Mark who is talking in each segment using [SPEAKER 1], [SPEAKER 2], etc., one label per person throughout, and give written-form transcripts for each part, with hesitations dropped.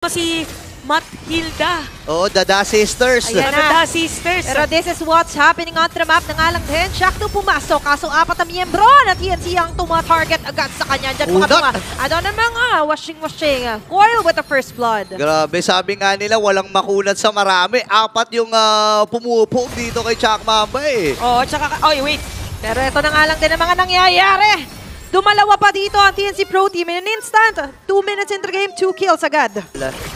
[SPEAKER 1] Si Mathilda.
[SPEAKER 2] Oo, Dada Sisters.
[SPEAKER 1] Ayan na. Dada Sisters.
[SPEAKER 3] Pero this is what's happening on the map na nga lang din. Shakto pumasok. Kaso apat na miyembro na TNC ang tuma-target agad sa kanya. Diyan mga tunga. Ano naman washing. Coil with the first blood.
[SPEAKER 2] Grabe, sabi nga nila walang makunat sa marami. Apat yung pumupog dito kay Chak Mamba eh.
[SPEAKER 1] Oo, tsaka, wait.
[SPEAKER 3] Pero ito na nga lang din ang mga nangyayari. Dumalawa pa dito ang TNC Pro Team in an instant. 2 minutes into the game, 2 kills agad.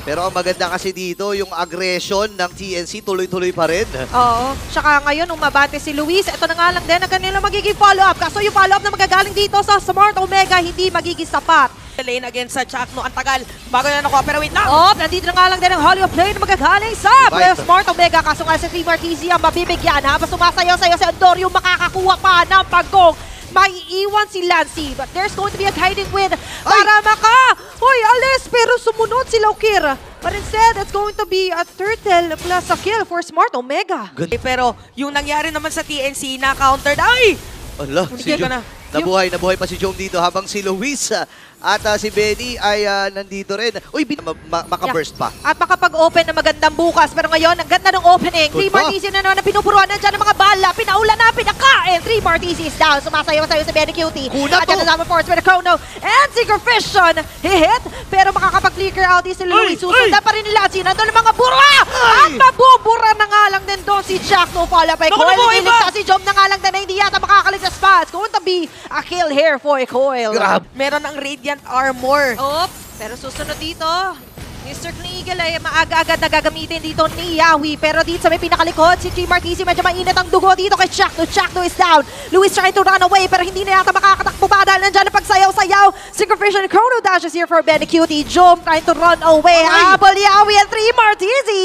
[SPEAKER 2] Pero ang maganda kasi dito, yung aggression ng TNC tuloy-tuloy pa rin.
[SPEAKER 3] Oo. Tsaka ngayon, nung mabante si Luis, ito na nga lang din ang kanilang magiging follow-up. Kaso yung follow-up na magagaling dito sa Smart Omega, hindi magiging sapat.
[SPEAKER 1] Lane against sa Chak, no, ang tagal. Bago na nakuha, pero wait lang.
[SPEAKER 3] Nandito na nga lang din ang Holly of Play na magagaling sa Smart Omega. Kaso nga si Team Martizzi ang mabibigyan. Habang sumasayaw-sayaw si Andorio, makakakuha pa ng pagkong. Maiiwan si Lancy, but there's going to be a guiding wind para alis, pero sumunod si Laukir. But instead, it's going to be a turtle plus a kill for Smart Omega.
[SPEAKER 1] Pero yung nangyari naman sa TNC na countered, ay!
[SPEAKER 2] Ala, si Jom. Nabuhay pa si Jom dito habang si Luis at si Benny ay nandito rin. Uy, makaburst pa.
[SPEAKER 3] At makapag-open na magandang bukas. Pero ngayon, ang ganda ng opening. 3 Martizzi na naman na pinupuruan. Nandiyan ang mga bala. Pinaulan na, pinakain. 3 Martizzi is down. Sumasayaw-sayaw si Benny Cutie. At dyan na force with a chrono. And Synchrovision hit. Pero makakapag-flicker out si Luis. Susundan pa rin nila. Nandun ang mga bura. At mabubura na nga lang din doon si Jack. No follow by Coil. Iligtas si Jom na nga lang din na hindi yata makakaligtas pa. It's going to be a kill here for Coil.
[SPEAKER 1] Meron ang Radiant Armor.
[SPEAKER 3] Pero susunod dito, Mr. Kniegel ay maaga-agad na gagamitin dito ni Yawi. Pero dito sa may pinakalikod, si Team Martizzi medyo mainit ang dugo dito kay Chakno. Chakno is down. Luis trying to run away pero hindi na yata makakatakbo pa dahil nandiyan ang pagsayaw-sayaw. Synchrovision Chrono Dash is here for Benny Cutie. Jom trying to run away. Habol Yawi and 3 Martizzi.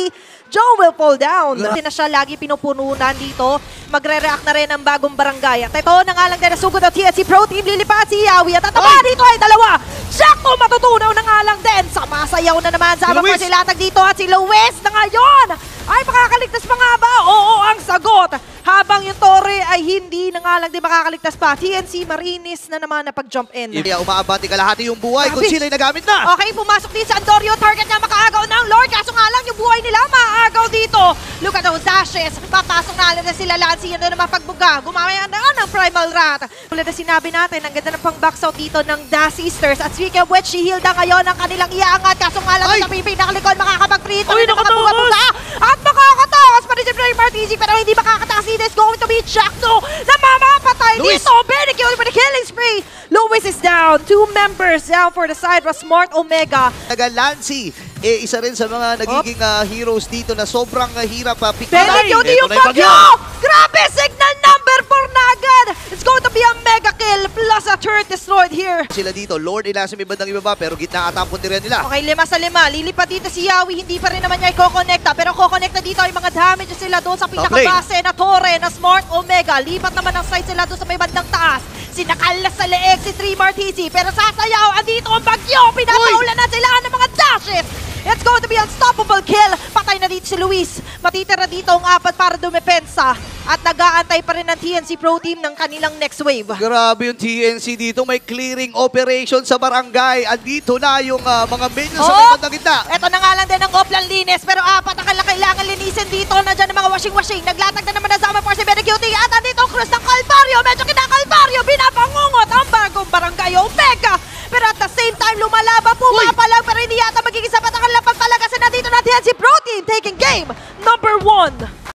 [SPEAKER 3] Joe will fall down. Hindi na siya lagi pinupununan dito. Magre-react na rin ang bagong barangay. At ito na nga lang din nasugod ang TNC Pro Team. Lilipat si Yawi. At tataba dito ay dalawa. Sakto matutunaw na nga lang din. Samasayaw na naman sa abang si Latag dito. At si Luis na ngayon ay makakaligtas pa nga ba? Oo ang sagot. Habang yung Torre ay hindi na nga lang din makakaligtas pa. TNC Marinis na naman na pag-jump in.
[SPEAKER 2] Umaabati kalahati yung buhay kung sila'y nagamit na.
[SPEAKER 3] Okay, pumasok din sa Andorio. Target niya makaagaw ng Lord. Kaso nga lang yung buhay nila maaagaw dito. Look at those dashes. Papasok na lang sila Lancy. Yan na naman pagbuga. Gumamaya na ng Primal Rat. Tulad na sinabi natin, ang ganda ng pang-box out dito ng Da Sisters. At speaking of which, si Hilda ngayon ang kanilang iangat. Kaso nga lang sa pinakalikod makakapag-free. Ito na makabuga-buga. At makakatakas pa rin si Martizzi. Pero hindi makakatakas. It's going to be Chakno na mamapatay dito. Benny Cutie for the killing spree. Luis is down. 2 members down for the side of Smart Omega.
[SPEAKER 2] Lancy, isa rin sa mga nagiging heroes dito na sobrang hirap pick up.
[SPEAKER 3] Benny Cutie yung bagyo! Grabe! Signal number 4 na agad! It's going to be a mega kill plus a turret destroyed here.
[SPEAKER 2] Sila dito, Lord nila sa may bandang ibaba pero gitna atampon din nila.
[SPEAKER 3] Okay, 5 sa 5. Lilipat dito si Yawi. Hindi pa rin naman niya i-coconnecta. Pero coconnecta dito ay mga damage sila doon sa pinakabase na Torre na Smart Omega. Lipat naman ang side sila doon sa may bandang taas. Sinakalas sa leeg si 3 Martizzi. Pero sasayaw, andito ang bagyo. Pinapaulan na sila ng mga dashes. It's going to be unstoppable kill. Patay na dito si Luis. Matitira dito ang 4 para dumepensa. At nag-aantay pa rin ng TNC Pro Team ng kanilang next wave.
[SPEAKER 2] Grabe yung TNC dito. May clearing operation sa barangay. Andito na yung mga minions sa may bandang gitna.
[SPEAKER 3] Ito na nga lang din ang Oplan linis. Pero 4 ang kailangan linisin dito. Nandiyan ang mga washing-washing. Naglatag na naman na Zama for si Benny Cutie. At andito ang Cruz ng Calvario. Medyo kinakalvario. Binapangungot ang bagong barangay Omega. Pero at the same time, lumalaba, pumapalag, pero hindi yata magiging sapat ang kanilang pagpalagasin na dito na TNC Pro Team taking game number 1.